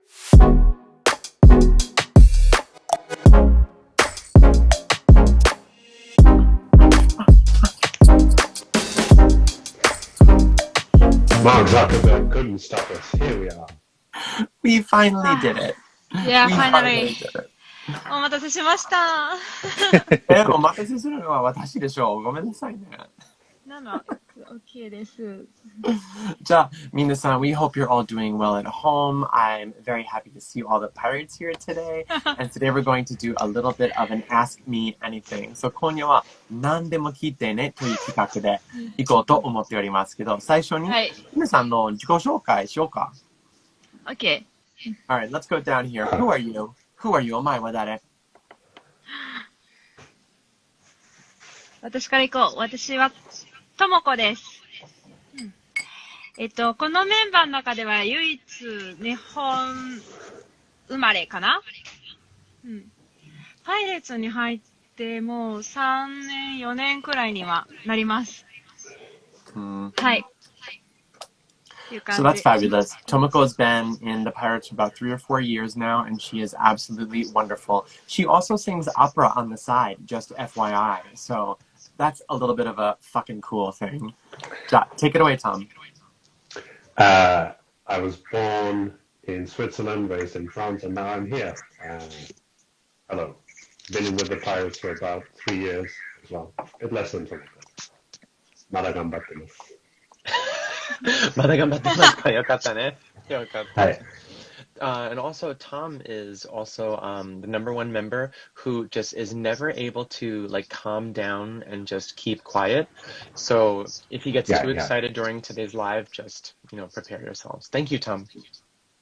Mark Zuckerberg couldn't stop us. Here we are. We finally did it. Yeah, We finally. did it. お待たせしました。お待たせするのは私でしょう。ごめんなさいね。No, OK です。じゃあ、皆さん、we hope you're all doing well at home. I'm very happy to see all the pirates here today. And today we're going to do a little bit of an Ask Me Anything. So 今夜は何でも聞いてねという企画でいこうと思っておりますけど、最初に皆さんの自己紹介しようか。OK. Alright, let's go down here. Who are you? Who are you? お前は誰？私から行こう。私はともこです。このメンバーの中では唯一日本生まれかな？パイレーツに入ってもう3年、4年くらいにはなります。はい。So that's fabulous. Tomoko's been in the Pirates for about 3 or 4 years now, and she is absolutely wonderful. She also sings opera on the side, just FYI. So that's a little bit of a fucking cool thing. Take it away, Tom. I was born in Switzerland, raised in France, and now I'm here. Hello. Been with the Pirates for about 3 years as well. Bit less than 20. まだ頑張ってます。まだ頑張ってますか？よかったね。よかった。はい。And also, Tom is also the number one member who just is never able to like calm down and just keep quiet. So if he gets too excited during today's live, just prepare yourselves. Thank you, Tom.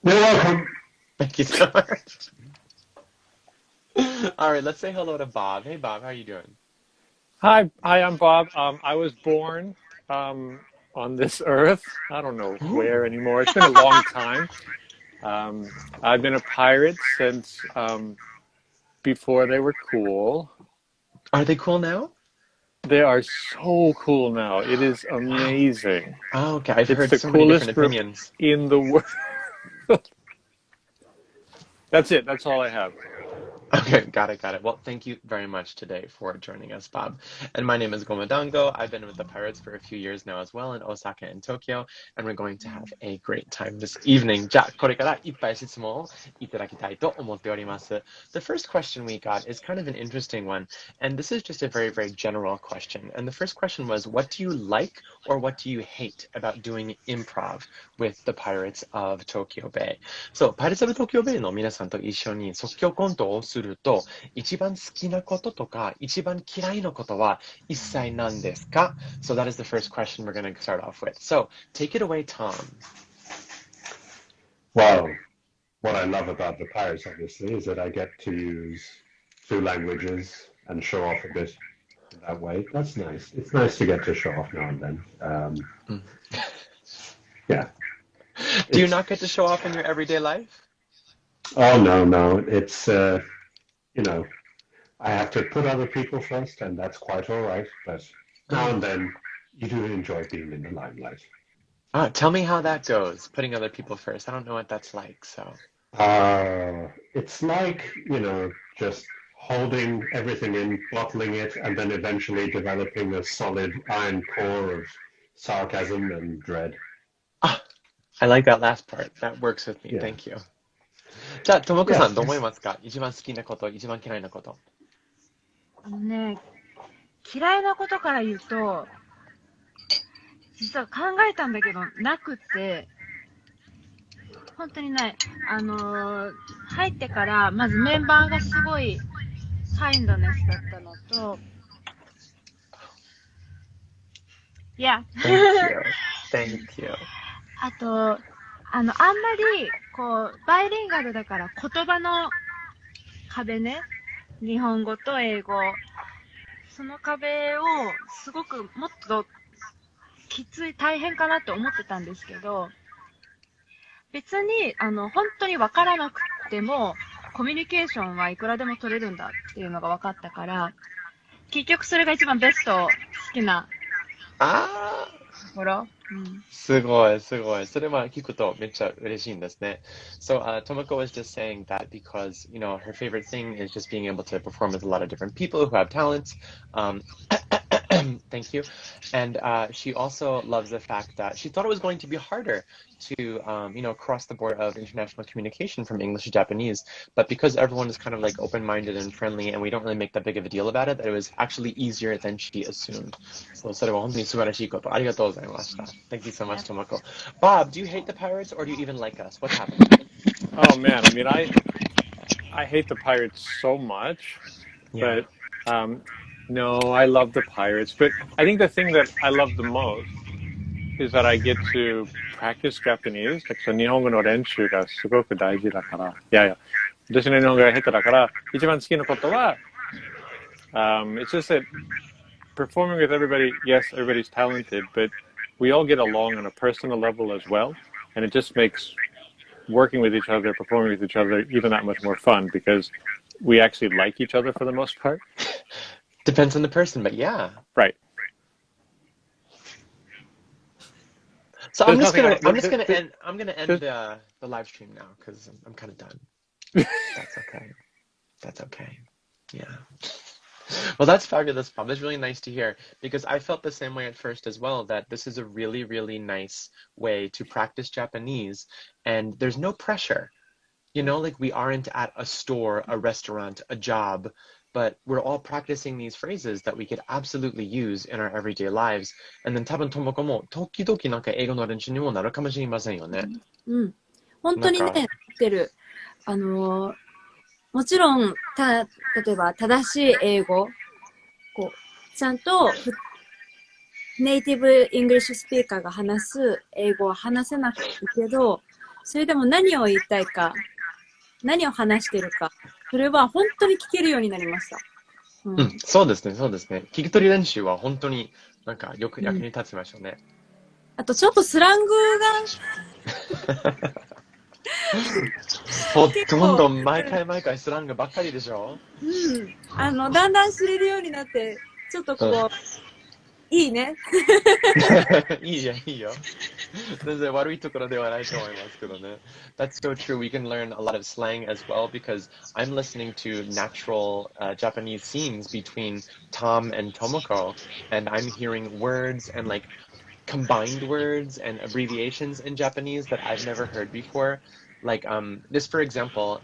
You're welcome. Thank you so much. All right, let's say hello to Bob. Hey, Bob, how are you doing? Hi, I'm Bob. I was born on this earth. I don't know where anymore. It's been a long time. I've been a pirate since before they were cool. Are they cool now? They are so cool now. It is amazing. Oh, okay. I've heard the so many coolest different opinions. In the world. That's it. That's all I have. Okay, got it. Well, thank you very much today for joining us, Bob. And my name is Gomadango. I've been with the Pirates for a few years now as well in Osaka and Tokyo, and we're going to have a great time this evening. じゃあ、これからいっぱい質問をいただきたいと思っております。The first question we got is kind of an interesting one, and this is just a very, very general question. And the first question was, what do you like or what do you hate about doing improv with the Pirates of Tokyo Bay? So, Pirates of Tokyo Bay の皆さんと一緒に即興コントをすると、一番好きなこととか一番嫌いなことは一切何ですか? So that is the first question we're going to start off with. So take it away, Tom. Well, what I love about the Pirates, obviously, is that I get to use 2 languages and show off a bit in that way. That's nice. It's nice to get to show off now and then. Yeah. Do you not get to show off in your everyday life? Oh, no. It's, I have to put other people first, and that's quite all right. But now and then, you do enjoy being in the limelight. Tell me how that goes, putting other people first. I don't know what that's like, so. It's like, just holding everything in, bottling it, and then eventually developing a solid iron core of sarcasm and dread. I like that last part. That works with me. Yeah. Thank you. じゃあ、ともこさん、どう思いますか？一番好きなこと、一番嫌いなこと。嫌いなことから言うと、実は考えたんだけど、なくて、本当にない。入ってから、まずメンバーがすごい、カインドネスだったのと、Yeah. Thank you. あと、あんまり、バイリンガルだから言葉の壁ね、日本語と英語、その壁をすごくもっときつい、大変かなと思ってたんですけど、別に、本当に分からなくても、コミュニケーションはいくらでも取れるんだっていうのが分かったから、結局それが一番ベスト、好きなころ。うん。すごい、すごい。それは聞くとめっちゃ嬉しいんですね。So, Tomoko was just saying that because, her favorite thing is just being able to perform with a lot of different people who have talents. Um, thank you. And she also loves the fact that she thought it was going to be harder to, cross the border of international communication from English to Japanese. But because everyone is kind of like open-minded and friendly, and we don't really make that big of a deal about it, that it was actually easier than she assumed. So, それは本当に素晴らしいこと。ありがとうございました。Thank you so much, Tomoko. Bob, do you hate the Pirates or do you even like us? What's happening? Oh man, I mean, I hate the Pirates so much, Yeah. but no, I love the Pirates. But I think the thing that I love the most is that I get to practice Japanese. Like, so 日本語の練習がすごく大事だから。いやいや、私の日本語が下手だから、一番好きなことは、it's just that performing with everybody, yes, everybody's talented, but we all get along on a personal level as well. And it just makes working with each other, performing with each other, even that much more fun because we actually like each other for the most part. Depends on the person, but yeah. Right. So I'm gonna end the live stream now because I'm kind of done. That's okay. That's okay. Yeah. Well, that's fabulous, Bob. That's really nice to hear because I felt the same way at first as well, that this is a really, really nice way to practice Japanese and there's no pressure. Like we aren't at a store, a restaurant, a job, but we're all practicing these phrases that we could absolutely use in our everyday lives. And then 多分ともこも時々なんか英語の練習にもなるかもしれませんよね。うん。本当にね、言ってる。もちろん、例えば正しい英語、ちゃんとネイティブイングリッシュスピーカーが話す英語は話せなくていいけど、それでも何を言いたいか、何を話してるか、それは本当に聞けるようになりました。うん、そうですね、そうですね。聞き取り練習は本当になんかよく役に立ちましたね。あとちょっとスラングがほとんど毎回スラングばっかりでしょ。だんだん知れるようになって、ちょっといいね。いいよ。全然悪いところではないと思いますけどね。That's so true. We can learn a lot of slang as well because I'm listening to natural Japanese scenes between Tom and Tomoko, and I'm hearing words and like combined words and abbreviations in Japanese that I've never heard before. Like this, for example,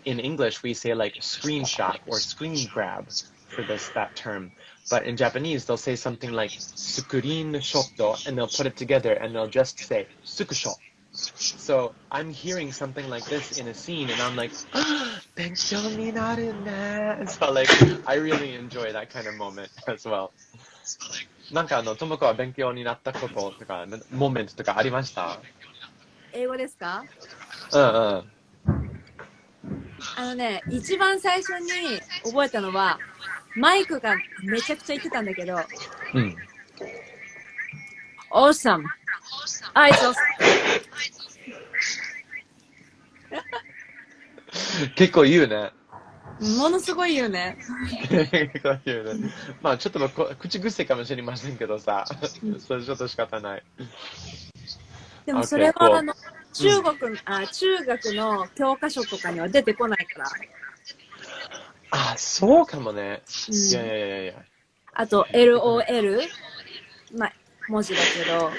in English we say like screenshot or screen grab for that term. But in Japanese, they'll say something like screenshot, and they'll put it together, and they'll just say sukushot. So I'm hearing something like this in a scene, and I'm like, "勉強になるね." So like, I really enjoy that kind of moment as well. なんかともこは勉強になったこととか、モメントとかありました？英語ですか？一番最初に覚えたのは、マイクがめちゃくちゃ言ってたんだけど、Awesome! It's awesome! 結構言うね。ものすごい言うね。結構言うね。まあちょっと口癖かもしれませんけどさ、それちょっと仕方ない。でもそれは中学の教科書とかには出てこないから。あ、そうかもね。いや。あと LOL、文字だけど。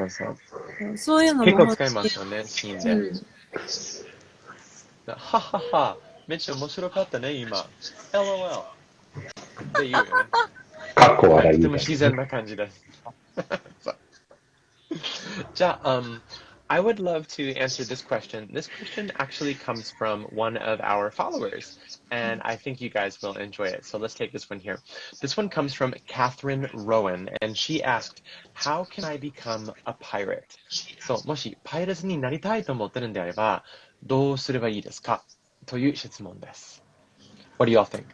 そう。そういうのも結構使いますよね、シーンで。ははは、めっちゃ面白かったね、今。LOL。って言うよね。かっこ笑い。とても自然な感じです。じゃあ、I would love to answer this question. This question actually comes from one of our followers, and I think you guys will enjoy it. So let's take this one here. This one comes from Catherine Rowan, and she asked, "How can I become a pirate?" So, もしパイレーツになりたいと思ってるんであれば、どうすればいいですか？という質問です。What do y'all think?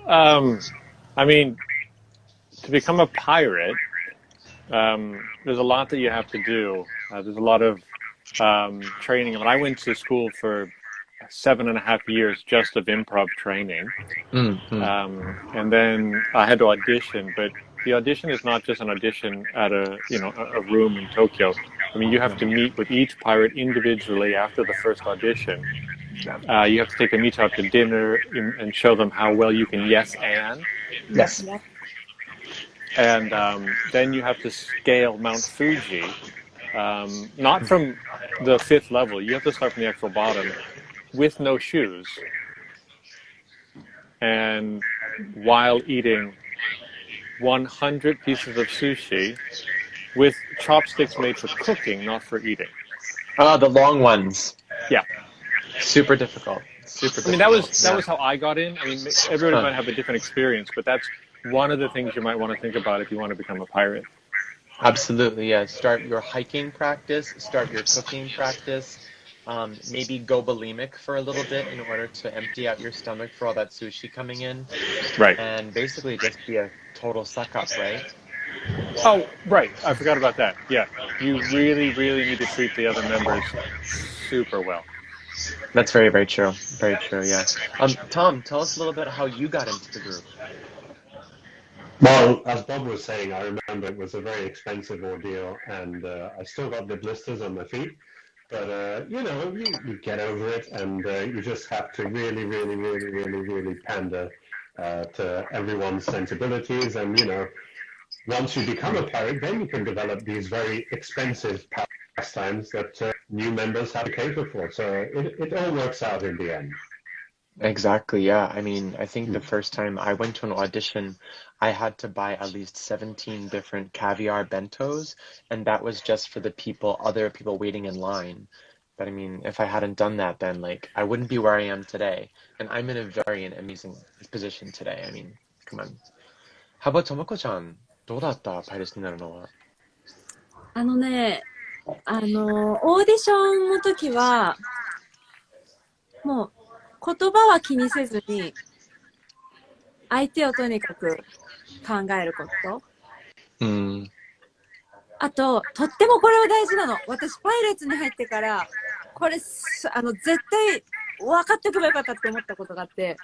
I mean, to become a pirate, there's a lot that you have to do. There's a lot of training. I mean, I went to school for 7.5 years just of improv training. And then I had to audition, but the audition is not just an audition at a room in Tokyo. I mean, you have to meet with each pirate individually after the first audition. You have to take them each out to dinner and show them how well you can yes and. Yes. And then you have to scale Mount Fuji, not from the 5th level. You have to start from the actual bottom with no shoes. And while eating 100 pieces of sushi with chopsticks made for cooking, not for eating. The long ones. Yeah. Super difficult. I mean, that was how I got in. I mean, everybody might have a different experience, but that's one of the things you might want to think about if you want to become a pirate. Absolutely, yeah. Start your hiking practice, start your cooking practice, maybe go bulimic for a little bit in order to empty out your stomach for all that sushi coming in. Right. And basically just be a total suck-up, right? Oh, right. I forgot about that. Yeah. You really, really need to treat the other members super well. That's very, very true. Very true, yeah. Tom, tell us a little bit how you got into the group. Well, as Bob was saying, I remember it was a very expensive ordeal, and I still got the blisters on my feet. But, you get over it, and you just have to really, really, really, really, really pander to everyone's sensibilities. And, once you become a pirate, then you can develop these very expensive pastimes that new members have to cater for. So it all works out in the end. Exactly, yeah. I mean, I think the first time I went to an audition, I had to buy at least 17 different caviar bentos, and that was just for the other people waiting in line. But I mean, if I hadn't done that, then I wouldn't be where I am today. And I'm in a very amazing position today. I mean, come on. How about Tomoko-chan? どうだった？パイレーツになるのは。オーディションの時は、もう言葉は気にせずに、相手をとにかく考えること。あと、とってもこれは大事なの。私、パイレーツに入ってから、これ、絶対分かっておけばよかったって思ったことがあって、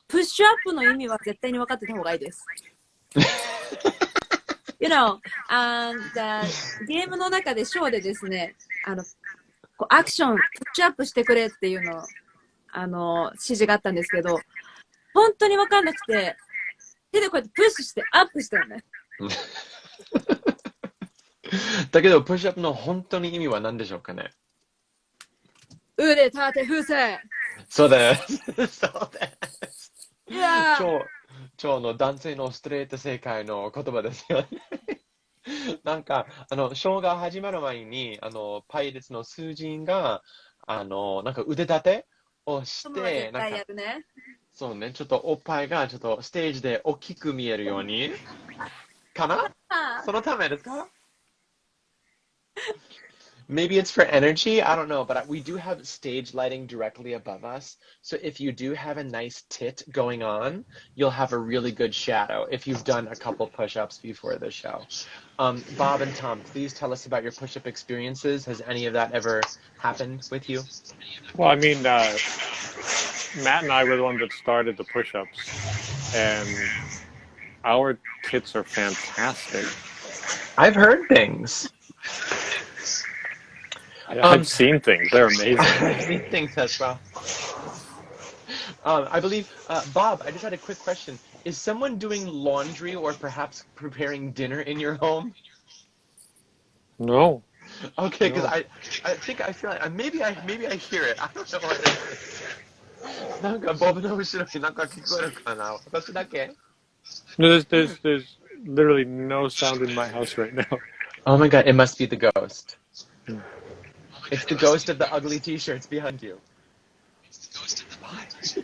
プッシュアップの意味は絶対に分かってた方がいいです。ゲームの中でショーでですね、アクション、プッシュアップしてくれっていうの指示があったんですけど、本当に分かんなくて、手でこうやってプッシュしてアップしたよね。だけど、プッシュアップの本当に意味は何でしょうかね。腕立て伏せ。そうです。そうです。いや超の男性のストレート正解の言葉ですよね。なんか、ショーが始まる前に、パイレーツの数人が、なんか腕立てをして、なんか、そうね、ちょっとおっぱいがちょっとステージで大きく見えるように、かな？そのためですか？Maybe it's for energy, I don't know, but we do have stage lighting directly above us. So if you do have a nice tit going on, you'll have a really good shadow if you've done a couple push-ups before the show. Bob and Tom, please tell us about your push-up experiences. Has any of that ever happened with you? Well, I mean, Matt and I were the ones that started the push-ups, and our tits are fantastic. I've heard things. I've seen things. They're amazing. I've seen things as well. I believe, Bob, I just had a quick question. Is someone doing laundry or perhaps preparing dinner in your home? No. Okay, because I feel like maybe I hear it. I don't know what it is. なんかボブの後ろになんか聞こえるかな？私だけ？ No, there's literally no sound in my house right now. Oh my god, it must be the ghost. It's the ghost of the ugly t-shirts behind you. It's the ghost of the Pirates.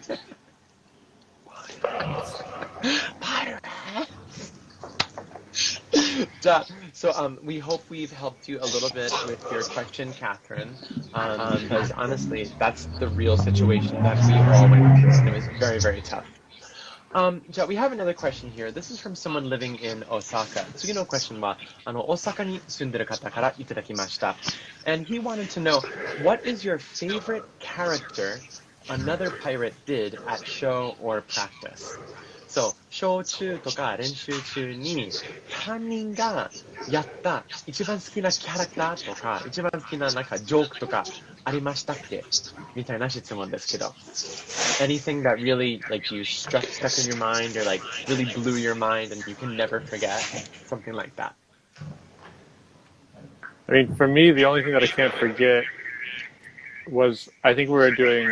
So we hope we've helped you a little bit with your question, Catherine, because honestly, that's the real situation that we all went through, and it was very, very tough. We have another question here. This is from someone living in Osaka. 次の question は大阪に住んでる方からいただきました。And he wanted to know, what is your favorite character another pirate did at show or practice? そう、小中とか練習中に担任がやった一番好きなキャラクターとか、一番好きななんかジョークとかありましたっけみたいな質問ですけど。Anything that really like you stuck in your mind or like really blew your mind and you can never forget? Something like that. I mean, for me, the only thing that I can't forget was I think we were doing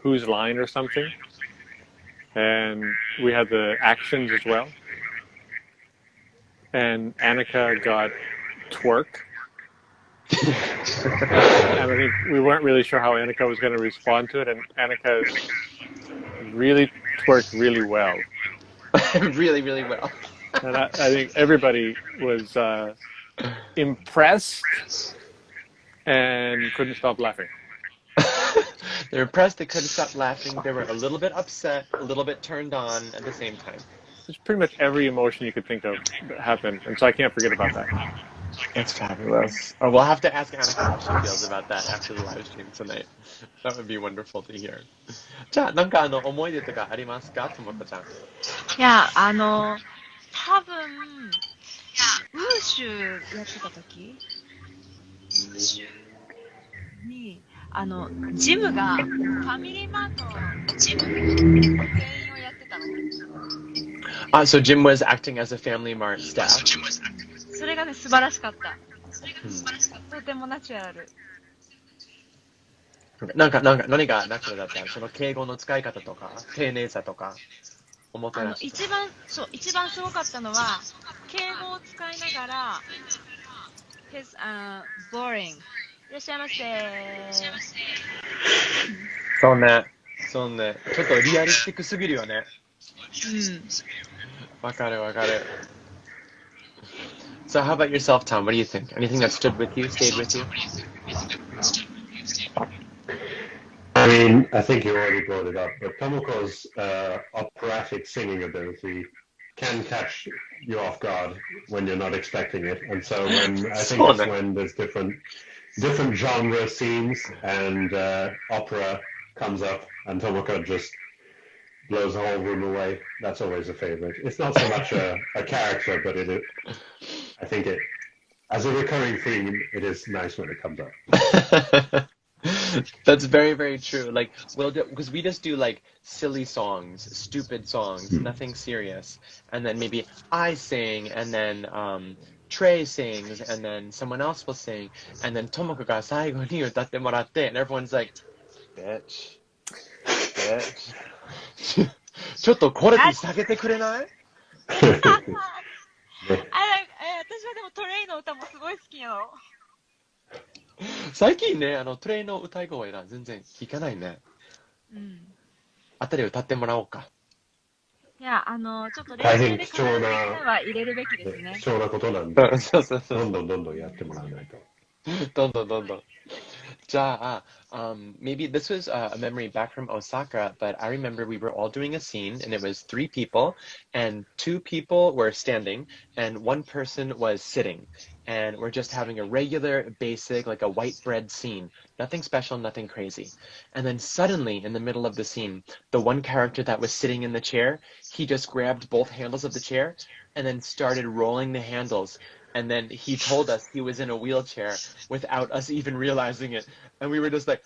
Whose Line or something, and we had the actions as well. And Annika got twerk. And I think we weren't really sure how Annika was going to respond to it, and Annika really twerked really well. Really, really well. And I think everybody was impressed and couldn't stop laughing. They were impressed, they couldn't stop laughing, they were a little bit upset, a little bit turned on at the same time. Just pretty much every emotion you could think of happened, and so I can't forget about that. That's fabulous. Oh, we'll have to ask Annika how she feels about that after the live stream tonight. That would be wonderful to hear. じゃあ、なんか思い出とかありますか、ともこちゃん。いや、多分、ウーシュやってた時に、ジムが、ファミリーマートのジムの店員をやってたの。So Jim was acting as a Family Mart staff. それがね、素晴らしかった。とてもナチュラル。何がナチュラルだったの？その敬語の使い方とか、丁寧さとか、おもてなし。一番すごかったのは、敬語を使いながら、his, boring。いらっしゃいませ。そうね。ちょっとリアリスティックすぎるよね。わかる。So how about yourself, Tom? What do you think? Anything that stood with you, stayed with you? I mean, I think you already brought it up, but Tomoko's operatic singing ability can catch you off guard when you're not expecting it. And so when there's different genre scenes and opera comes up and Tomoko just blows the whole room away, that's always a favorite. It's not so much a character, but I think as a recurring theme, it is nice when it comes up. That's very, very true. Like, because we just do like silly songs, stupid songs, nothing serious. And then maybe I sing, and then Trey sings, and then someone else will sing, and then Tomoko ga saigo ni utatte moratte, and everyone's like, bitch. ちょっとこれ下げてくれない？私はでもトレイの歌もすごい好きよ。最近ね、トレイの歌い声が全然聞かないね。あたり歌ってもらおうか。いや、ちょっと練習で必ずは入れるべきですね。貴重なことなんで、そう。どんどんやってもらわないと。どんどん。じゃあ、maybe this was a memory back from Osaka, but I remember we were all doing a scene, and it was 3 people, and 2 people were standing, and 1 person was sitting, and we're just having a regular, basic, like a white bread scene. Nothing special, nothing crazy. And then suddenly, in the middle of the scene, the one character that was sitting in the chair, he just grabbed both handles of the chair, and then started rolling the handles. And then he told us he was in a wheelchair without us even realizing it. And we were just like,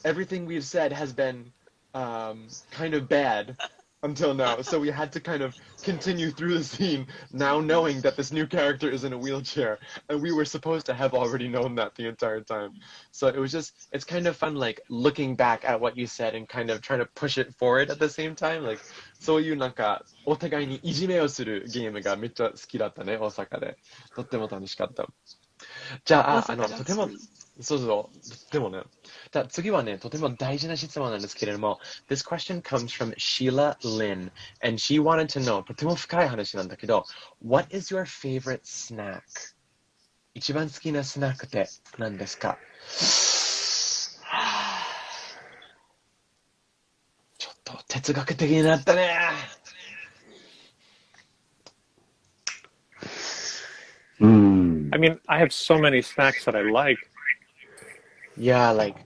everything we've said has been kind of bad until now. So we had to kind of continue through the scene now knowing that this new character is in a wheelchair. And we were supposed to have already known that the entire time. So it was just, it's kind of fun, like looking back at what you said and kind of trying to push it forward at the same time. Like, そういうなんかお互いにいじめをするゲームがめっちゃ好きだったね、大阪で。とっても楽しかった。じゃあ、とても、そう、でもね、じゃあ次はね、とても大事な質問なんですけれども、This question comes from Sheila Lin, and she wanted to know, とても深い話なんだけど、What is your favorite snack? 一番好きなスナックって何ですか？ちょっと哲学的になったね。I mean, I have so many snacks that I like. Yeah, like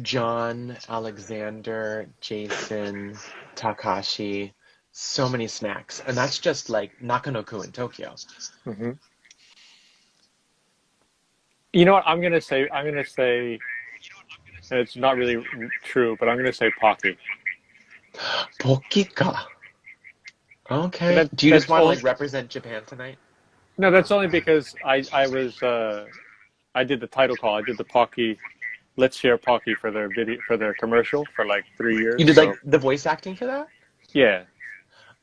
John, Alexander, Jason, Takashi, so many snacks. And that's just like Nakano-ku in Tokyo. Hmm. You know what? I'm gonna say. And it's not really true, but I'm gonna say Pocky. Pokika. Okay. That, Do you just that's want to only, like represent Japan tonight? no, that's only because I did the title call. I did the Pocky. Let's share Pocky for their commercial for like 3 years. You did So like the voice acting for that? yeah.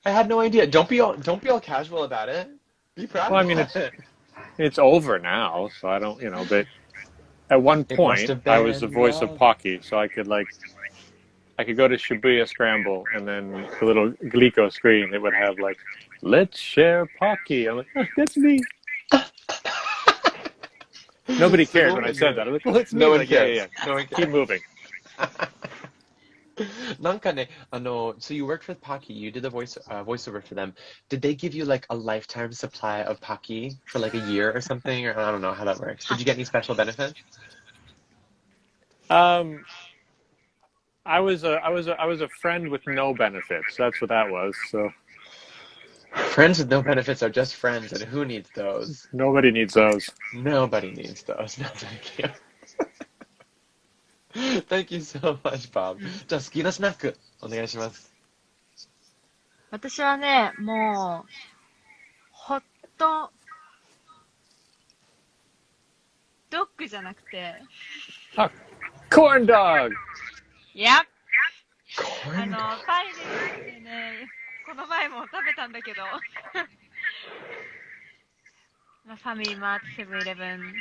I had no idea. Don't be all casual about it. Be proud Well, I mean, about it. it's over now, so I don't, but at one It must point have I was the been voice of love. Pocky, so I could go to Shibuya Scramble, and then the little Glico screen, it would have like, let's share Pocky. I'm like, oh, that's me. Nobody cared when I said that. I'm like, well, it's me. No one Like, cares. yeah. No one Keep cares. moving. なんかね、so you worked with Pocky, you did the voiceover for them. Did they give you like a lifetime supply of Pocky for like a year or something? Or I don't know how that works. Did you get any special benefits? I was a friend with no benefits. That's what that was. So Friends with no benefits are just friends, and who needs those? nobody needs those. Nobody needs those. No, thank you. Thank you so much, Bob. じゃあ好きなスナックお願いします。私はね、もう、ホットドッグじゃなくて、Corn dog. いや、コーンドパイレーツでね、この前も食べたんだけど、ファミリーマート、セブンイレブン。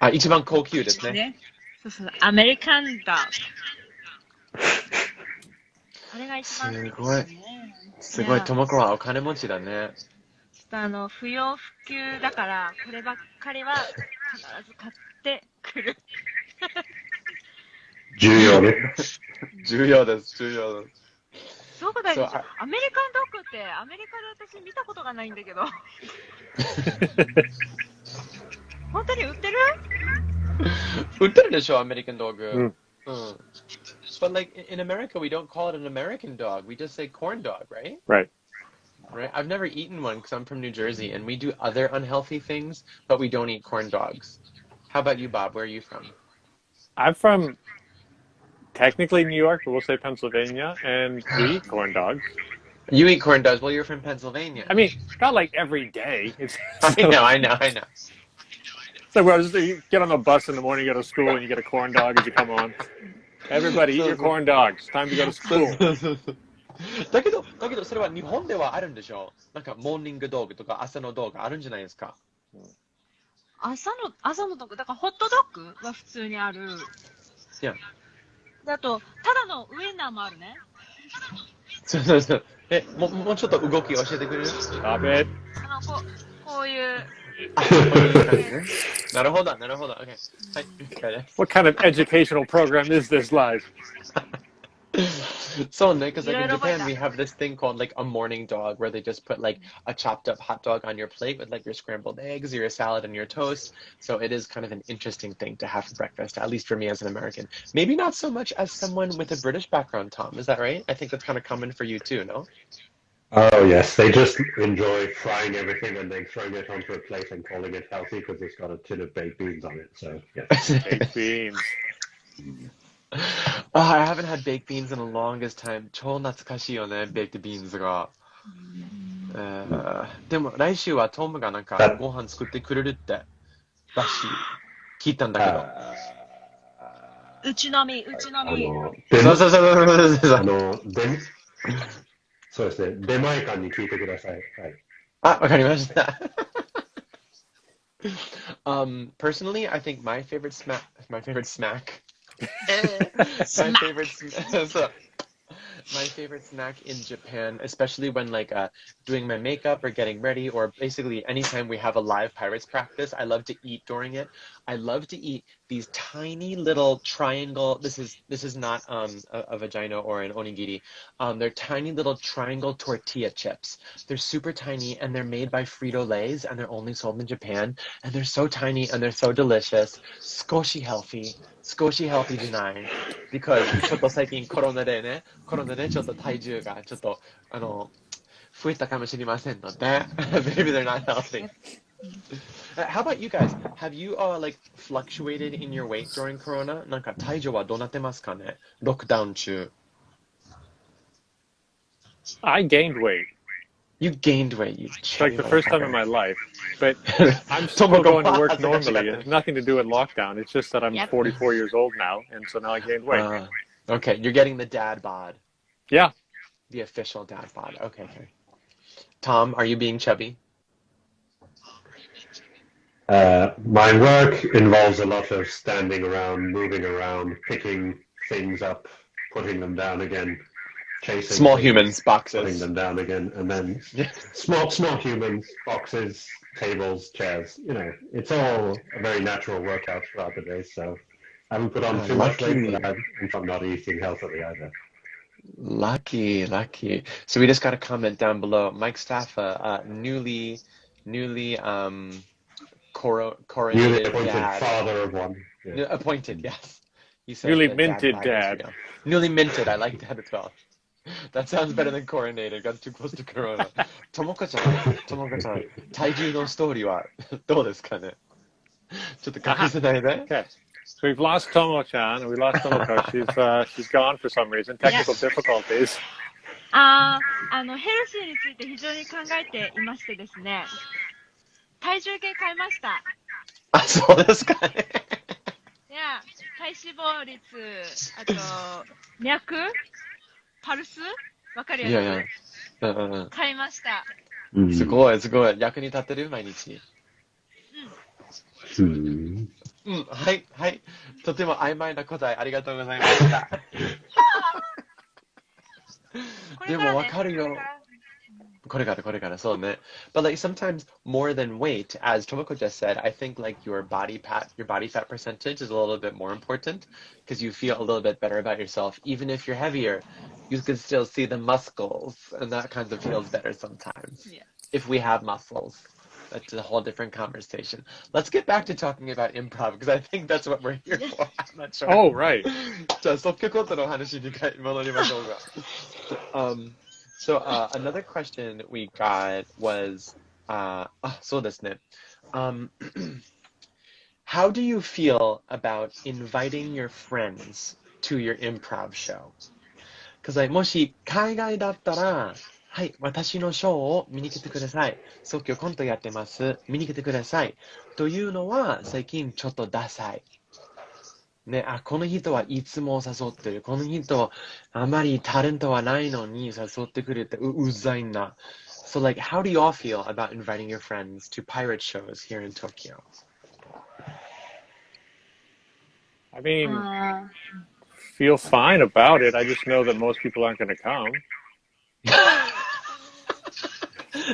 あ、一番高級ですね。ね。そうそう、アメリカンドッグ。あれが一番好きですね。すごい、ともこはお金持ちだね。ちょっと不要不急だから、こればっかりは必ず買ってくる。重要ね。重要です、重要です。そうだよ、そうアメリカンドッグってアメリカで私見たことがないんだけど。本当に売ってる？売ってるでしょ、アメリカンドッグ。うん。But like in America, we don't call it an American dog. We just say corn dog, right? Right. Right. I've never eaten one because I'm from New Jersey, and we do other unhealthy things, but we don't eat corn dogs. How about you, Bob? Where are you from? I'm from technically New York, but we'll say Pennsylvania, and we eat corn dogs. You eat corn dogs. Well, you're from Pennsylvania. I mean, not like every day. It's I know. so you get on the bus in the morning, you go to school, and you get a corn dog as you come on. Everybody eat your corn dogs. It's time to go to school. だけどそれは日本ではあるんでしょ？なんかモーニングドッグとか朝のドッグあるんじゃないですか？朝のドッグ、だからホットドッグは普通にある。いや。あと、ただのウインナーもあるね。そう。もうちょっと動き教えてくれる？ Stop it. こういう。なるほど。Okay. はい。What kind of educational program is this live? So, because like in Japan, we have this thing called like a morning dog where they just put like a chopped up hot dog on your plate with like your scrambled eggs, your salad, and your toast. So it is kind of an interesting thing to have for breakfast, at least for me as an American. Maybe not so much as someone with a British background, Tom. Is that right? I think that's kind of common for you too, no? Oh, yes. They just enjoy frying everything and then throwing it onto a plate and calling it healthy because it's got a tin of baked beans on it. So, yeah. Baked beans. I haven't had baked beans in the longest time. 超懐かしいよね、baked beans が。でも来週はトムがなんかご飯作ってくれるってらしい。聞いたんだけど。うちのみ。そう。そうですね。出前館に聞いてください。はい。あ、わかりました。Personally, I think my favorite snack in Japan, especially when like doing my makeup or getting ready, or basically anytime we have a live pirates practice, I love to eat during it. I love to eat these tiny little triangle. This is not a vagina or an onigiri. They're tiny little triangle tortilla chips. They're super tiny and they're made by Frito-Lays and they're only sold in Japan. And they're so tiny and they're so delicious. Skoshi healthy. Skoshi healthy じゃない。Because ちょっと最近コロナでちょっと体重がちょっと増えたかもしれませんので maybe they're not healthy. How about you guys? Have you like fluctuated in your weight during Corona? なんか体重はどうなってますかね？ロックダウン中。I gained weight. You gained weight. It's like the first time in my life. But I'm still going to work normally. It has nothing to do with lockdown. It's just that I'm 44 years old now, and so now I gained weight. Okay, you're getting the dad bod. Yeah. The official dad bod. Okay. Tom, are you being chubby? My work involves a lot of standing around, moving around, picking things up, putting them down again, chasing small things, humans, boxes, putting them down again, and then small humans, boxes, tables, chairs. You know, it's all a very natural workout throughout the day. So I haven't put on too much weight, but I'm not eating healthily either. Lucky. So we just got a comment down below. Mike Staffa, newly coronated appointed dad. father of one. Yeah. Appointed, yes. He said Newly minted dad. Newly minted, I like that as well. That sounds better than coronated. Got too close to corona. ともこちゃん、体重のストーリーはどうですかね？ちょっと隠せないで。Okay. So we've lost Tomo-chan, and we lost Tomoko. She's gone for some reason. Technical difficulties. ヘルシーについて非常に考えていましてですね、体重計買いました。あ、そうですかね。いや、体脂肪率、あと、脈パルスわかるやつ。いや。買いました。すごい。役に立ってる毎日。はい。とても曖昧な答えありがとうございました。でもわかるよ。これからそうね。But like sometimes more than weight, as Tomoko just said, I think like your body fat percentage is a little bit more important because you feel a little bit better about yourself. Even if you're heavier, you can still see the muscles, and that kind of feels better sometimes. Yeah. If we have muscles. That's a whole different conversation. Let's get back to talking about improv because I think that's what we're here for. I'm not sure. Oh, right. じゃあ即興コントの話に戻りましょうか。So another question we got was, そうですね。How do you feel about inviting your friends to your improv show? Because もし海外だったら、はい、私のショーを見に来てください。即興コントやってます。見に来てください。というのは最近ちょっとダサい。ね、この人はいつも誘ってる。この人あまりタレントはないのに誘ってくれてうざいな。So like, how do you all feel about inviting your friends to pirate shows here in Tokyo? I mean, feel fine about it. I just know that most people aren't going to come.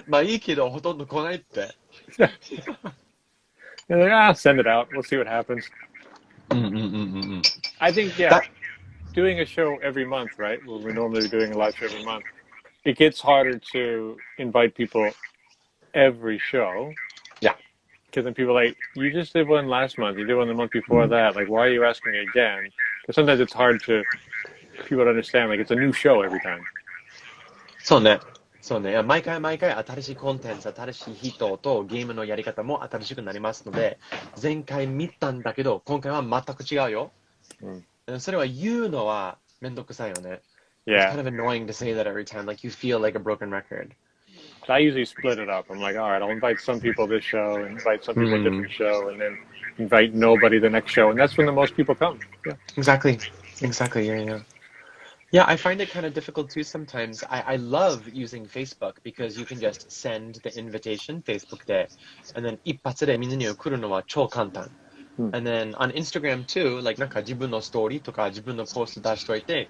まあいいけどほとんど来ないって。You're like, send it out. We'll see what happens. I think, doing a show every month, right? Well, we're normally doing a live show every month. It gets harder to invite people every show. Yeah. Because then people are like, you just did one last month. You did one the month before that. Like, why are you asking me again? Because sometimes it's hard to people to understand. Like, it's a new show every time. そうね。毎回新しいコンテンツ、新しい人とゲームのやり方も新しくなりますので、前回見たんだけど、今回は全く違うよ。それは言うのはめんどくさいよね。Yeah. It's kind of annoying to say that every time, like you feel like a broken record. I usually split it up. I'm like, all right, I'll invite some people this show, and invite some people a different show, and then invite nobody the next show, and that's when the most people come. Yeah. Exactly, yeah. Yeah, I find it kind of difficult too sometimes. I love using Facebook because you can just send the invitation Facebook で and then 一発でみんなに送るのは超簡単。And then on Instagram too, like なんか自分のストーリーとか自分のポスト出しといて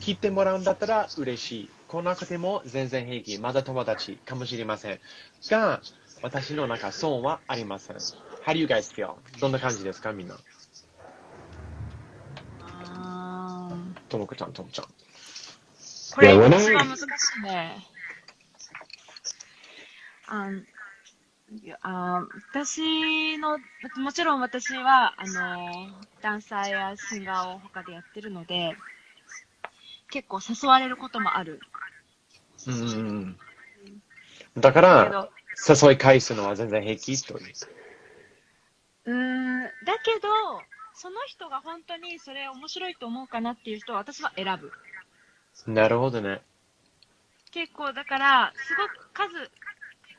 聞いてもらうんだったら嬉しい。来なくても全然平気。まだ友達かもしれません。が、私のなんか損はありません。How do you guys feel? どんな感じですかみんな。ともこちゃん。これ Yeah, when 一 I- 番難しいね。私の、もちろん私は、ダンサーやシンガーを他でやってるので、結構誘われることもある。だかだけら、ど、誘い返すのは全然平気という。だけど、その人が本当にそれ面白いと思うかなっていう人は私は選ぶ。なるほどね。結構だから、すごく数、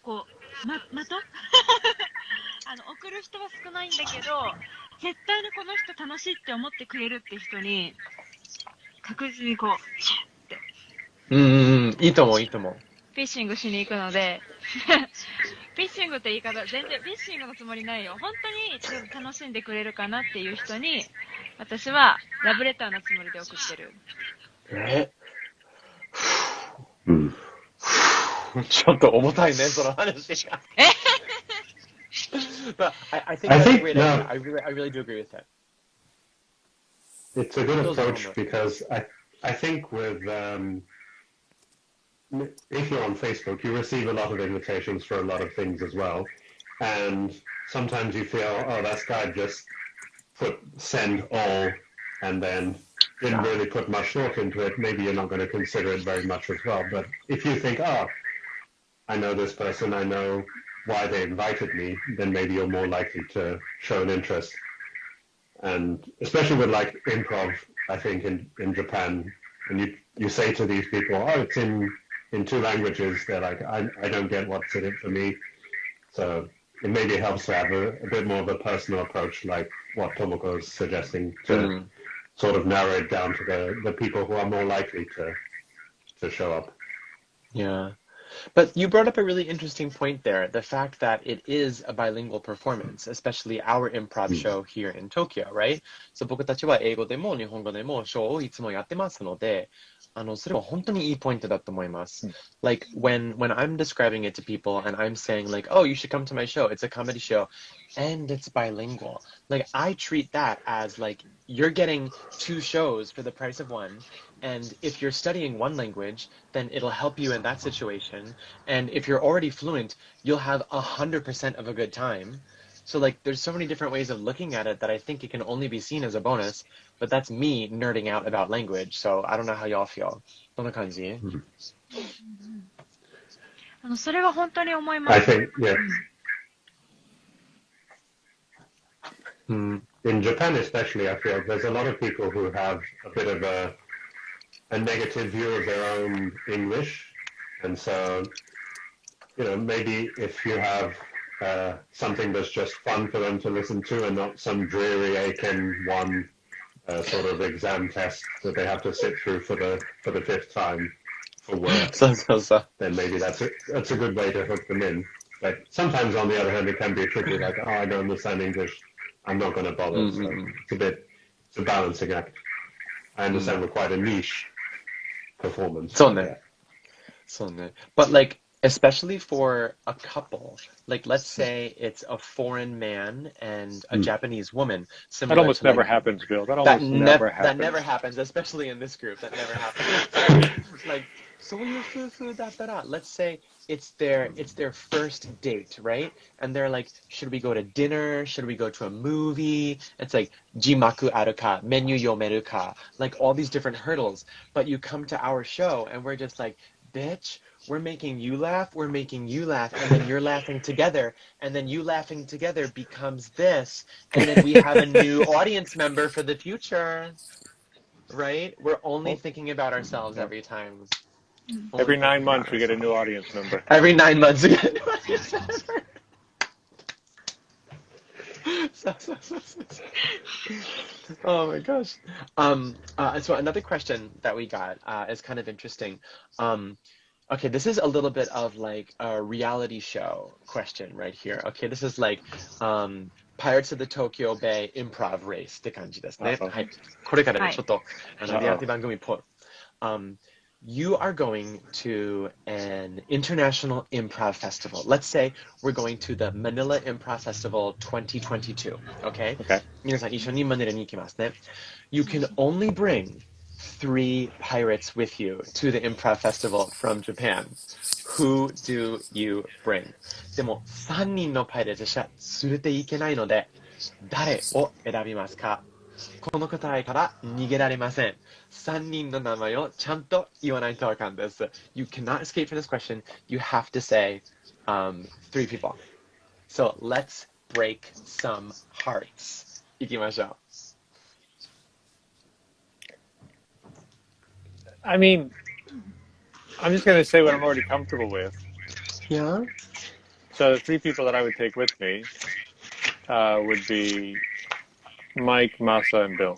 こう、また送る人は少ないんだけど、絶対にこの人楽しいって思ってくれるって人に、確実にこう、シュッて。いいと思う。フィッシングしに行くので、フィッシングって言い方、全然フィッシングのつもりないよ。本当に楽しんでくれるかなっていう人に、私はラブレターのつもりで送ってる。ちょっと重たいね、その話が。But I think that's a great idea. I really do agree with that. It's a good approach because I think with if you're on Facebook, you receive a lot of invitations for a lot of things as well, and sometimes you feel, oh, that guy just put send all and then didn't really put much thought into it. Maybe you're not going to consider it very much as well. But if you think, oh, I know this person, I know why they invited me, then maybe you're more likely to show an interest. And especially with like improv, I think in Japan, and you say to these people, oh, it's in 2 languages, they're like, I don't get what's in it for me. So it maybe helps to have a bit more of a personal approach, like what Tomoko is suggesting, to sort of narrow it down to the people who are more likely to show up. Yeah. But you brought up a really interesting point there, the fact that it is a bilingual performance, especially our improv show here in Tokyo, right? So 僕たちは英語でも日本語でもショーをいつもやってますので、それは本当にいいポイントだと思います。Like when I'm describing it to people and I'm saying like, oh, you should come to my show. It's a comedy show and it's bilingual. Like I treat that as like you're getting 2 shows for the price of 1. And if you're studying 1 language, then it'll help you in that situation. And if you're already fluent, you'll have 100% of a good time. So like there's so many different ways of looking at it that I think it can only be seen as a bonus, but that's me nerding out about language. So I don't know how y'all feel. どんな感じ？それは本当に思います。I think, yeah. In Japan especially, I feel there's a lot of people who have a bit of a negative view of their own English. And so, maybe if you have something that's just fun for them to listen to and not some dreary AKEN1 sort of exam test that they have to sit through for the 5th time for work, then maybe that's a good way to hook them in. But sometimes, on the other hand, it can be tricky, like, oh, I don't understand English, I'm not going to bother. So it's a balancing act. I understand we're quite a niche performance. So, but like, especially for a couple, like let's say it's a foreign man and a Japanese woman. That almost never happens, Bill. That never happens. That never happens, especially in this group. That never happens. Like, so let's say it's their first date, right? And they're like, should we go to dinner? Should we go to a movie? It's like, jimaku aru ka, menu yomeru ka, like all these different hurdles. But you come to our show and we're just like, bitch, we're making you laugh, and then you're laughing together, and then you laughing together becomes this, and then we have a new audience member for the future, right? We're only thinking about ourselves every time. Every 9 months we get a new audience member. Every 9 months we get a new audience member. Oh my gosh. So another question that we got is kind of interesting. Okay, this is a little bit of like a reality show question right here. Okay, this is like Pirates of the Tokyo Bay improv race って感じですね。はい。これからね、ちょっとリアリティ番組っぽい。you are going to an international improv festival. Let's say we're going to the Manila Improv Festival 2022. Okay? Okay. 皆さん一緒にマニラに行きますね。You can only bring 3 pirates with you to the improv festival from Japan. Who do you bring? でも3人のパイレーツしか連れて行けないので、誰を選びますか？この答えから逃げられません。3人の名前をちゃんと言わないとあかんです。You cannot escape from this question. You have to say 3 people. So let's break some hearts. 行きましょう。I mean, I'm just going to say what I'm already comfortable with. Yeah? So the 3 people that I would take with me would be Mike, Masa, and Bill.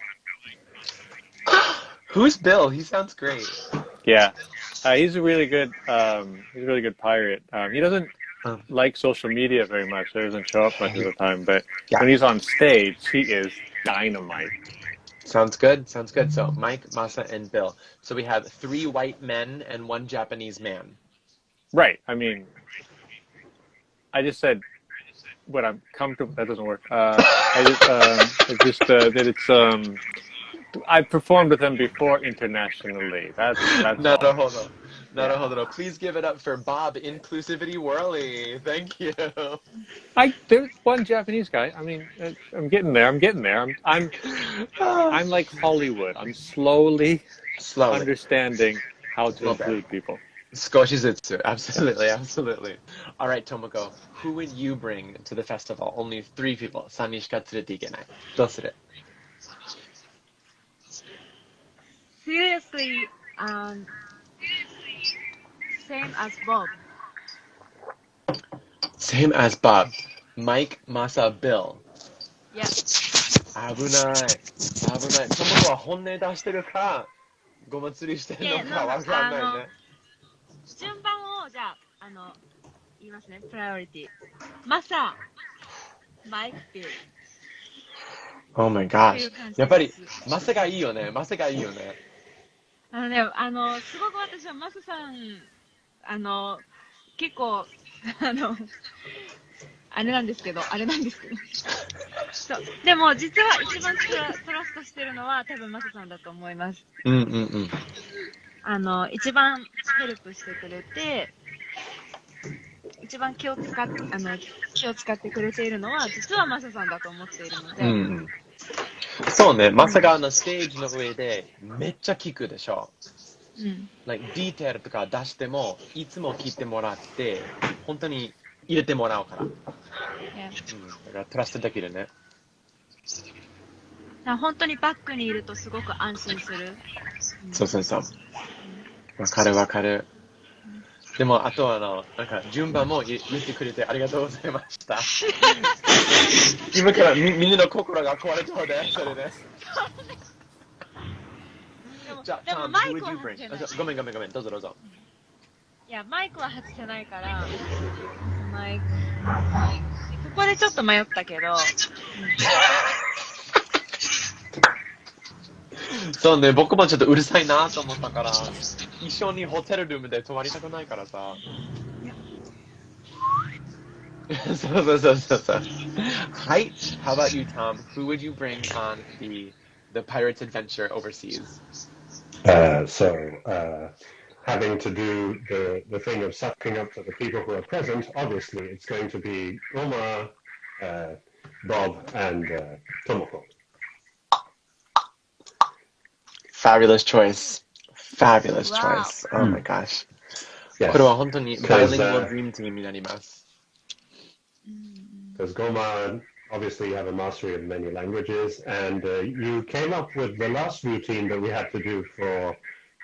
Who's Bill? He sounds great. Yeah, he's a really good pirate. He doesn't like social media very much. He doesn't show up much of the time, but when he's on stage, he is dynamite. Sounds good. Sounds good. So Mike, Masa, and Bill. So we have 3 white men and 1 Japanese man. Right. I mean, I just said what I'm comfortable. That doesn't work. I performed with them before internationally. That's Naruhodo. Naruhodo. Please give it up for Bob Inclusivity Whirly. Thank you. There's one Japanese guy. I mean, I'm getting there. I'm like Hollywood. I'm slowly understanding how to include people. 少しずつ. Absolutely, absolutely. All right, Tomoko, who would you bring to the festival? Only 3 people. 3人しか連れて行けない。どうする? Seriously, same as Bob. Same as Bob. Mike, Masa, Bill. Yes. 危ない。Tomoko は本音出してるか、ごま釣りしてるのかわかんないね。順番をじゃあ言いますね。プライオリティ。マサ、マイク、ビル。Oh my gosh. やっぱりマサがいいよね。すごく私はマサさん結構あれなんですけどそうでも実は一番トラストしてるのは多分マサさんだと思います。一番ヘルプしてくれて一番気を使ってくれているのは実はマサさんだと思っているので、そうね、マサがステージの上でめっちゃ聞くでしょ。like ディテールとか出してもいつも聞いてもらって本当に入れてもらうから。だからトラストできるね。本当にバックにいるとすごく安心する。そう。わかる。でもあとはなんか順番も言ってくれてありがとうございました。今からみんなの心が壊れそうでそれです。じゃあ、でもマイクは外せない。ごめん、どうぞ。いや、マイクは外せないから、ここでちょっと迷ったけど。そうね、僕もちょっとうるさいなと思ったから、一緒にホテルルームで泊まりたくないからさ。そう。はい。How about you, Tom? Who would you bring on the pirate's adventure overseas? Having to do the thing of sucking up to the people who are present, obviously it's going to be Omar, Bob, and Tomoko. Fabulous choice. Oh my gosh. これは本当にバイリンガルドリームチームになります。Because Goma, obviously you have a mastery of many languages, and you came up with the last routine that we had to do for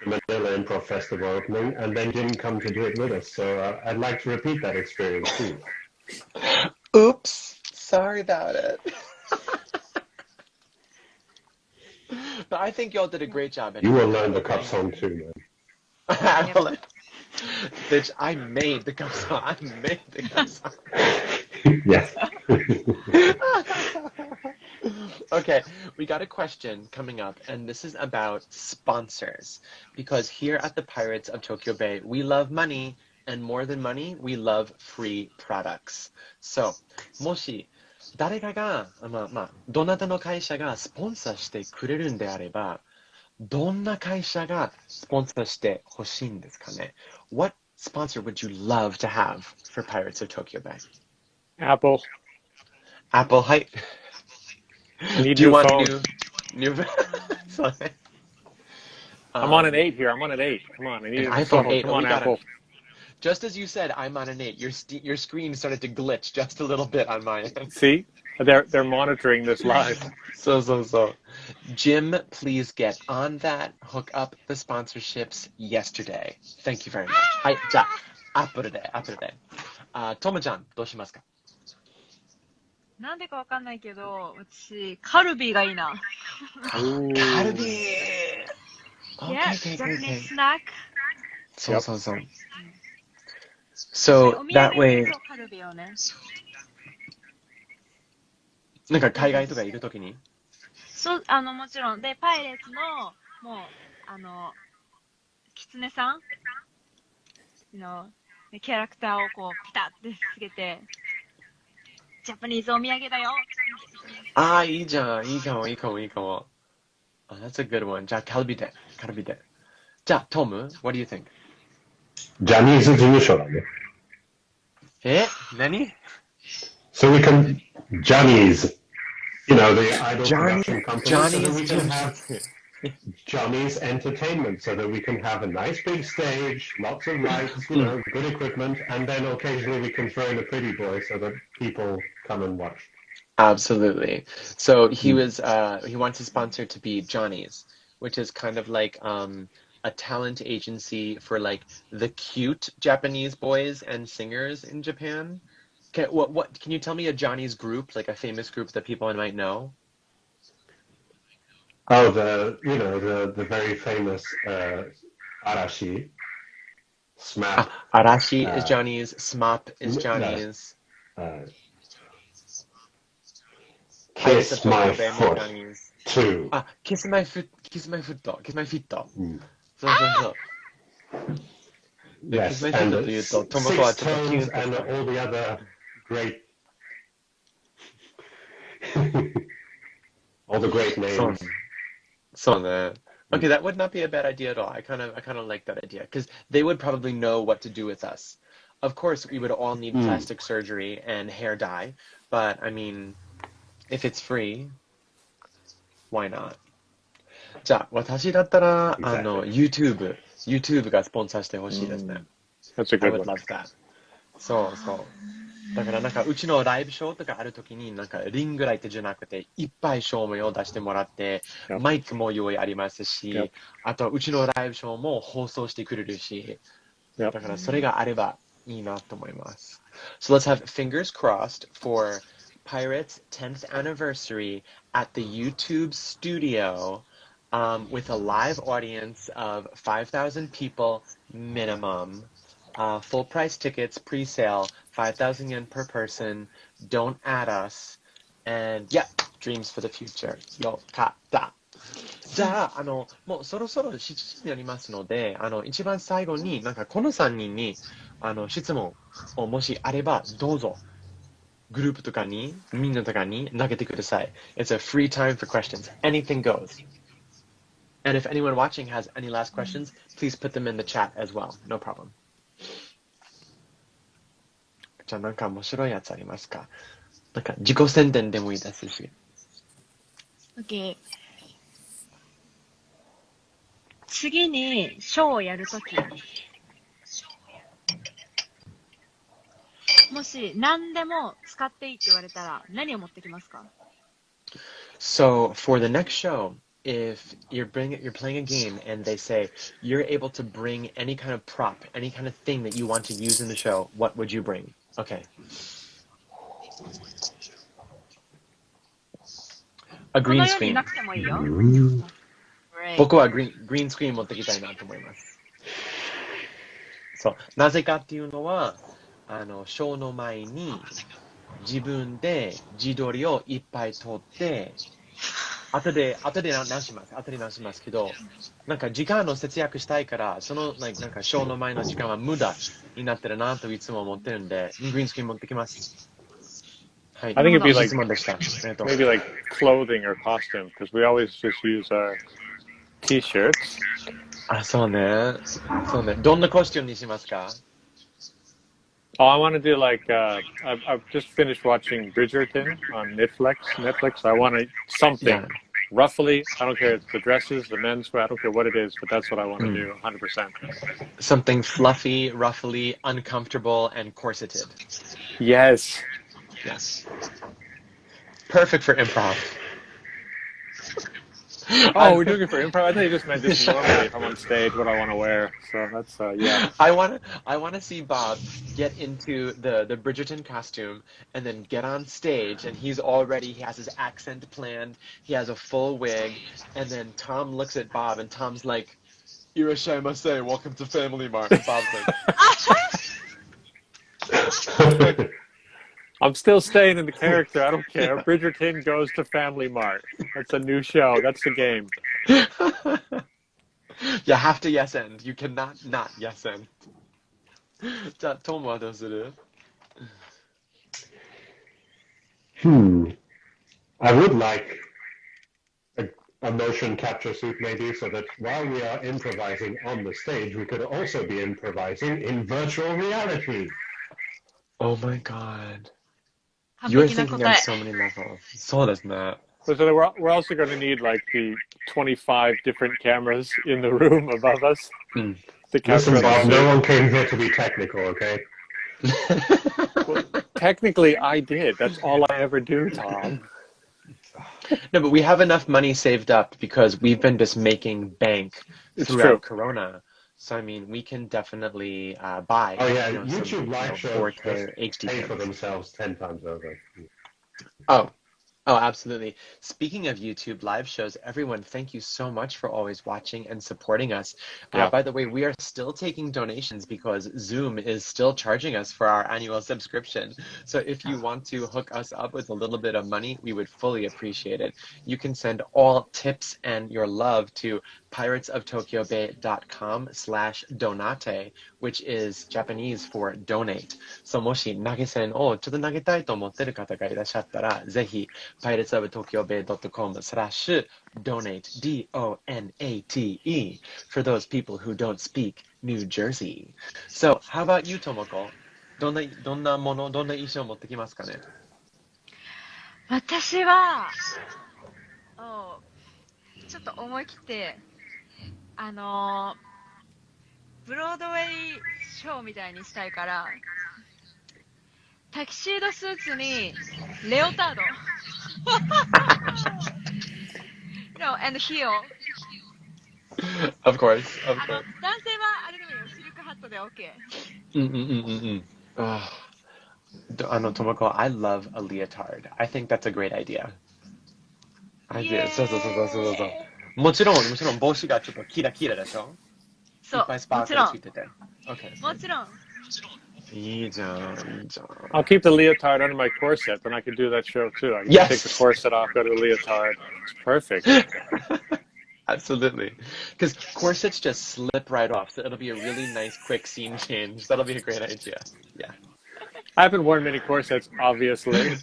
the Manila Improv Festival opening, and then didn't come to do it with us. So I'd like to repeat that experience too. Oops. Sorry about it. But I think y'all did a great job. You will learn the cup song too, man. Bitch, I made the cup song. Yes. Okay, we got a question coming up, and this is about sponsors. Because here at the Pirates of Tokyo Bay, we love money, and more than money, we love free products. So, もし、誰かが、どなたの会社がスポンサーしてくれるんであれば、どんな会社がスポンサーしてほしいんですかね? What sponsor would you love to have for Pirates of Tokyo Bay? Apple. Apple, hi. I need Do you new want phone. new? Sorry. I'm on an 8 here. I'm on an 8. Come on. I need An a iPhone phone. 8. Come Oh, on, we got Apple. it. Just as you said, I'm on an 8. Your screen started to glitch just a little bit on my end. See? They're monitoring this live. So. Jim, please get on that. Hook up the sponsorships yesterday. Thank you very much. はい、じゃあ、後で。ともちゃん、どうしますか? なんでかわかんないけど、私、カルビーがいいな。カルビー Yeah, Okay. Japanese snack. そう。So, that way, カルビーをね。なんか海外とかいるときにそう、もちろん。で、パイレーツの、もう、キツネさんの、キャラクターをこう、ピタッてつけて、ジャパニーズお土産だよ。ああ、いいじゃん。いいかも。That's a good one. じゃあ、カルビで。じゃあ、トム、what do you think? ジャニーズ事務所だね。何? So we can, Johnny's, the idol production company, so that we can have Johnny's Entertainment, so that we can have a nice big stage, lots of lights, good equipment, and then occasionally we can throw in a pretty boy so that people come and watch. Absolutely. So he wants his sponsor to be Johnny's, which is kind of like a talent agency for like the cute Japanese boys and singers in Japan. What can you tell me a Johnny's group, like a famous group that people might know? Oh, the very famous Arashi, SMAP. Arashi is Johnny's, SMAP is Johnny's. Kiss My Foot, too. Kiss My Foot. So. Yes, and Six Tones and all the other great, all the great names. Okay, that would not be a bad idea at all. I kind of like that idea because they would probably know what to do with us. Of course, we would all need plastic surgery and hair dye, but I mean, if it's free, why not? じゃあ、私だったら、YouTube がスポンサーしてほしいですね。That's a I good would one. love that. そう。だからなんかうちのライブショーとかあるときになんかリングライトじゃなくていっぱい照明を出してもらって、マイクも用意ありますし、あとうちのライブショーも放送してくれるし、だからそれがあればいいなと思います。So let's have fingers crossed for Pirates 10th anniversary at the YouTube studio with a live audience of 5,000 people minimum. Full price tickets, pre-sale, 5,000 yen per person. Don't add us. And yeah, dreams for the future. よかった。じゃあ、もうそろそろ7時になりますので、一番最後になんかこの3人に質問をもしあればどうぞ。グループとかに、みんなとかに投げてください。It's a free time for questions. Anything goes. And if anyone watching has any last questions, please put them in the chat as well. No problem. じゃあなんか面白いやつありますか？なんか自己宣伝でもいいですし。OK。次にショーをやるとき、もし何でも使っていいって言われたら何を持ってきますか？ So for the next show, if you're playing a game and they say you're able to bring any kind of prop, any kind of thing that you want to use in the show, what would you bring? Okay. A green この世に screen. なくてもいいよ。僕はグリーンスクリーン持ってきたいなと思います。そう。なぜかっていうのは、ショーの前に、自分で自撮りをいっぱい撮って、後で直しますけど、なんか時間の節約したいから、そのなんかショーの前の時間は無駄になってるなといつも思ってるんで、グリーンスクリーン持ってきます。はい。I think it'd be like 質問でした。maybe like clothing or costume because we always just use our t-shirts. あ、そうね。そうね。どんなコスチュームにしますか？ Oh, I want to do like I've just finished watching Bridgerton on Netflix. I want to something Yeah. roughly. I don't care. It's the dresses, the menswear. I don't care what it is, but that's what I want to do. 100%. Something fluffy, ruffly, uncomfortable, and corseted. Yes. Yes. Perfect for improv. Oh, we're doing it for improv. I thought you just meant this normally if I'm on stage what I want to wear. So that's yeah. I want to see Bob get into the Bridgerton costume and then get on stage and he has his accent planned. He has a full wig and then Tom looks at Bob and Tom's like, "Irashaimase, welcome to Family Mart." And Bob's like, I'm still staying in the character. I don't care. Bridgerton goes to Family Mart. That's a new show. That's the game. You have to yes end. You cannot not yes end. じゃあ、トムはどうする？ I would like a motion capture suit maybe so that while we are improvising on the stage, we could also be improvising in virtual reality. Oh my god. 完 You're 璧な thinking 答 on え。 so many levels. そうですね。 So we're also going to need like the 25 different cameras in the room above us to capture Listen, the Bob, suit. no one came here to be technical, okay? Well, technically, I did. That's all I ever do, Tom. No, but we have enough money saved up because we've been just making bank It's throughout true. Corona. So, I mean, we can definitely buy Oh yeah, some, YouTube live shows 4K just HD pay for cameras. themselves 10 times over. Oh, absolutely. Speaking of YouTube live shows, everyone, thank you so much for always watching and supporting us. Yeah. By the way, we are still taking donations because Zoom is still charging us for our annual subscription. So if you want to hook us up with a little bit of money, we would fully appreciate it. You can send all tips and your love to piratesoftokyobay.com/donate, which is Japanese for donate. So もし投げ銭をちょっと投げたいと思ってる方がいらっしゃったら、ぜひ piratesoftokyobay.com/donate, DONATE, for those people who don't speak New Jersey. So, how about you, Tomoko? どんな衣装持ってきますかね？私は、ちょっと思い切って、ブロードウェイショーみたいにしたいから、タキシードスーツにレオタード。No, and heel. Of course, of 男 course. 性はあれでもいいよ、シルクハットで OK。Tomoko, I love a leotard. I think that's a great idea. I do. そう。もちろん帽子がちょっとキラキラでしょ？そう、いっぱいスパークルついてて。Okay. もちろん。いいじゃん。I'll keep the leotard under my corset, then I can do that show too. I can Yes. take the corset off, go to the leotard. It's perfect. Absolutely. Because corsets just slip right off, so it'll be a really nice, quick scene change. That'll be a great idea. Yeah. I haven't worn many corsets, obviously.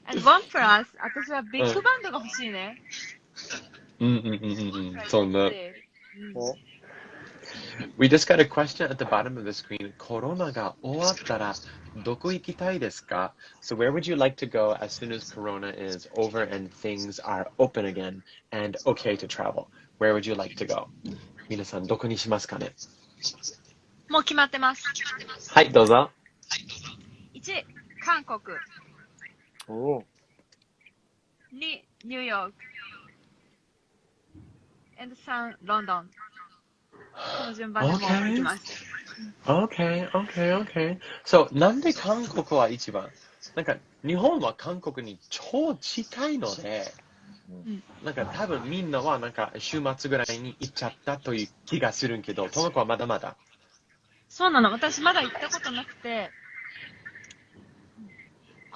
And one plus, 私はビッグバンドが欲しいね。そんな。We just got a question at the bottom of the screen. コロナが終わったらどこ行きたいですか? So where would you like to go as soon as Corona is over and things are open again and okay to travel? Where would you like to go? 皆さんどこにしますかね? もう決まってます。はい、どうぞ。1、韓国。Oh. 2、ニューヨーク。and 3、ロンドン。この順番でもう行きます。Okay. So, なんで韓国は一番？なんか、日本は韓国に超近いので、なんか多分みんなはなんか週末ぐらいに行っちゃったという気がするんけど、トモコはまだまだ。そうなの。私まだ行ったことなくて、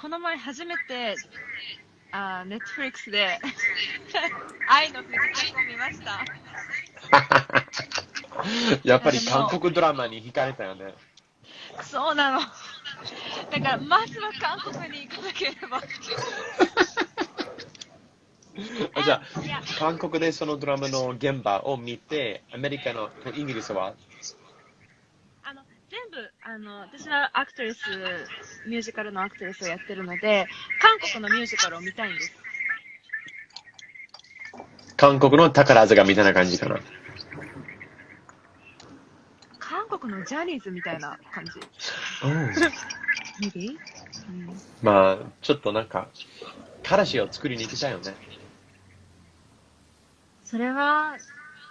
この前初めて、Netflix で愛の不時着を見ました。やっぱり韓国ドラマに惹かれたよね。そうなの。だからまずは韓国に行かなければ。じゃあ韓国でそのドラマの現場を見て、アメリカのイギリスは全部私はアクトレス、ミュージカルのアクトレスをやってるので、韓国のミュージカルを見たいんです。韓国の宝塚みたいな感じかな。韓国のジャニーズみたいな感じ。Maybe? まあちょっとなんか彼氏を作りに行きたいよね。それは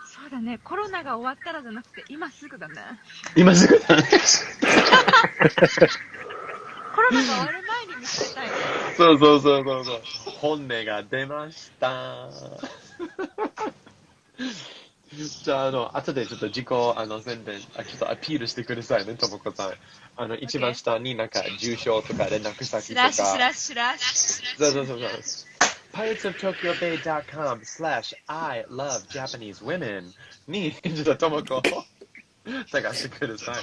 そうだね。コロナが終わったらじゃなくて今すぐだね。今すぐだね。コロナが終わる前に見せたい。そう。本音が出ました。じゃあ後でちょっと自己宣伝ちょっとアピールしてくださいね、ともこさん。一番下になんか住所とか連絡先とか。スラッシュ。そう。piratesoftokyobay.com/I love Japanese women にちょっとともこを探してください。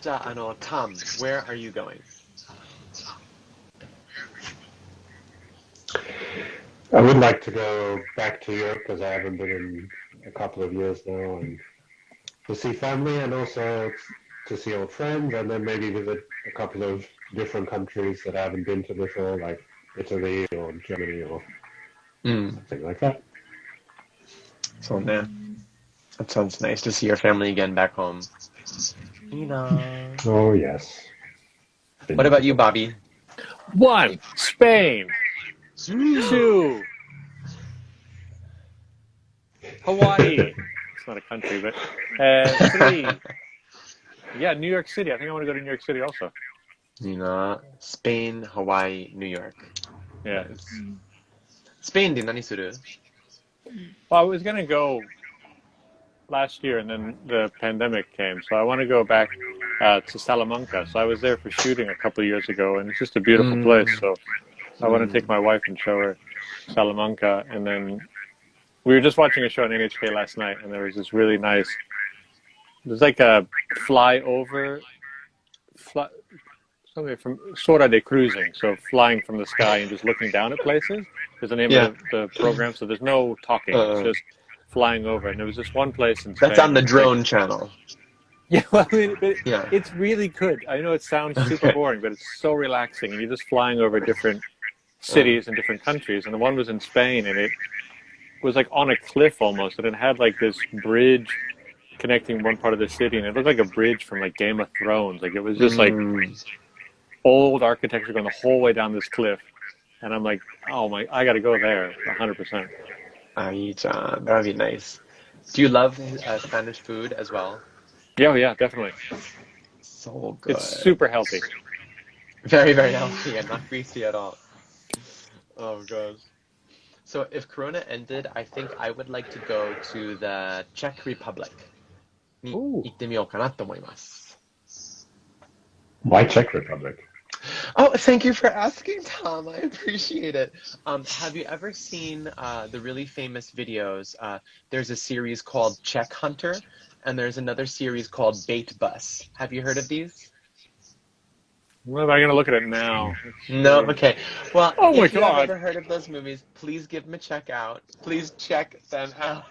じゃあTom, where are you going? I would like to go back to Europe because I haven't been in a couple of years now, and to see family and also to see old friends, and then maybe visit a couple of different countries that I haven't been to before, like Italy or Germany or something like that. So, man, that sounds nice to see your family again back home. Oh, yes. What about you, Bobby? 1, Spain. 2, Hawaii. It's not a country, but 3, yeah, New York City. I think I want to go to New York City also. Spain, Hawaii, New York. Yeah. Spain で何する? Well, I was going to go last year, and then the pandemic came, so I want to go back to Salamanca. So I was there for shooting a couple of years ago, and it's just a beautiful place. So I want to take my wife and show her Salamanca. And then we were just watching a show on NHK last night, and there was this really nice, there's like a something from Sora de Cruising, so flying from the sky and just looking down at places is the name of the program. So there's no talking, it's just flying over. And there was this one place in Spain. That's on the drone channel. Yeah, well, I mean, it's really good. I know it sounds super boring, but it's so relaxing. And you're just flying over different cities and different countries. And the one was in Spain, and it was like on a cliff almost. And it had like this bridge connecting one part of the city. And it looked like a bridge from like Game of Thrones. Like it was just like old architecture going the whole way down this cliff. And I'm like, oh my, I got to go there 100%. That would be nice. Do you love Spanish food as well? Yeah, definitely. So good. It's super healthy. Very, very healthy and not greasy at all. Oh gosh. So if Corona ended, I think I would like to go to the Czech Republic. に行ってみようかなと思います。Why Czech Republic? Oh, thank you for asking, Tom. I appreciate it. Have you ever seen the really famous videos? There's a series called Czech Hunter, and there's another series called Bait Bus. Have you heard of these? Well, I'm going to look at it now. No? Okay. Well, if you have God. ever heard of those movies, please give them a check out. Please check them out.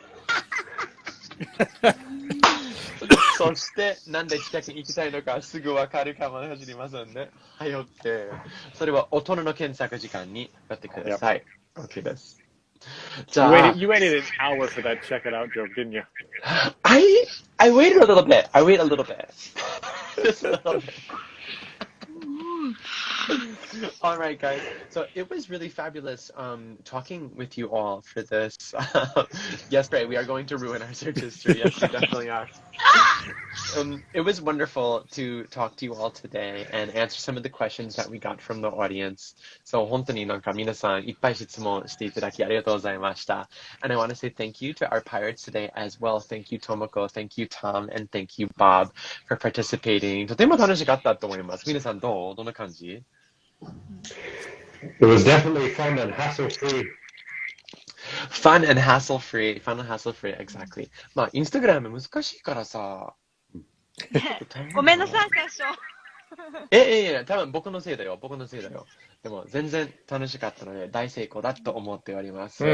そしてなんで近くに行きたいのかすぐわかるかもしれませんね。はい、OK。それは大人の検索時間にやってください。OK です。じゃあ You waited an hour for that check it out joke, didn't you? I waited a little bit. Just a little bit. All right, guys. So it was really fabulous talking with you all for this. Yes, Ray, we are going to ruin our search history. Yes, we definitely are. It was wonderful to talk to you all today and answer some of the questions that we got from the audience. So 本当になんか皆さんいっぱい質問していただきありがとうございました。And I want to say thank you to our pirates today as well. Thank you, Tomoko. Thank you, Tom. And thank you, Bob, for participating. とても楽しかったと思います。皆さんどんな感じ It was definitely fun and hassle-free. Fun and hassle-free. Fun and hassle-free, exactly. まあ、インスタグラム難しいからさ。ごめんなさい、最初。多分僕のせいだよ。でも全然楽しかったので大成功だと思っております。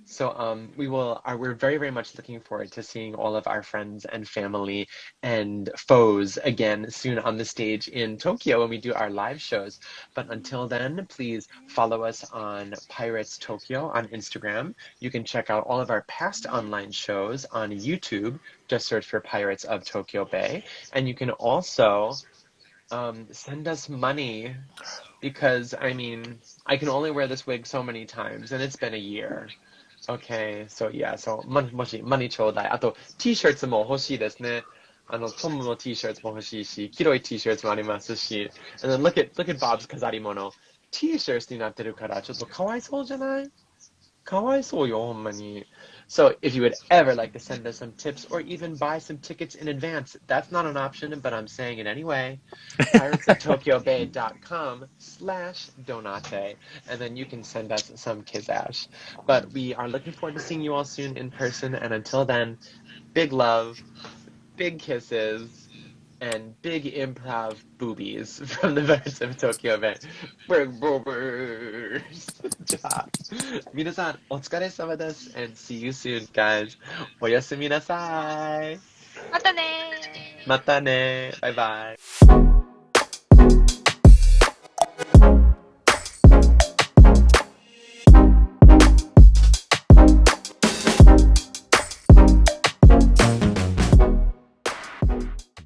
So we're very, very much looking forward to seeing all of our friends and family and foes again soon on the stage in Tokyo when we do our live shows. But until then, please follow us on Pirates Tokyo on Instagram. You can check out all of our past online shows on YouTube. Just search for Pirates of Tokyo Bay. And you can also send us money because, I mean, I can only wear this wig so many times and it's been a year. Okay, so yeah, so もし、money ちょうだい。あと、T-shirts も欲しいですね。トムの T-shirts も欲しいし、黄色い T-shirts もありますし。And then look at Bob's 飾り物。T-shirts になってるから、ちょっとかわいそうじゃない？かわいそうよ、ほんまに。So if you would ever like to send us some tips or even buy some tickets in advance, that's not an option, but I'm saying it anyway. piratesoftokyobay.com/donate, and then you can send us some kizash. But we are looking forward to seeing you all soon in person, and until then, big love, big kisses, and big improv boobies from the Pirates of Tokyo Bay. We're boobers. じゃあ、皆さんお疲れ様です and see you soon, guys. おやすみなさい。またねー。またね。バイバイ。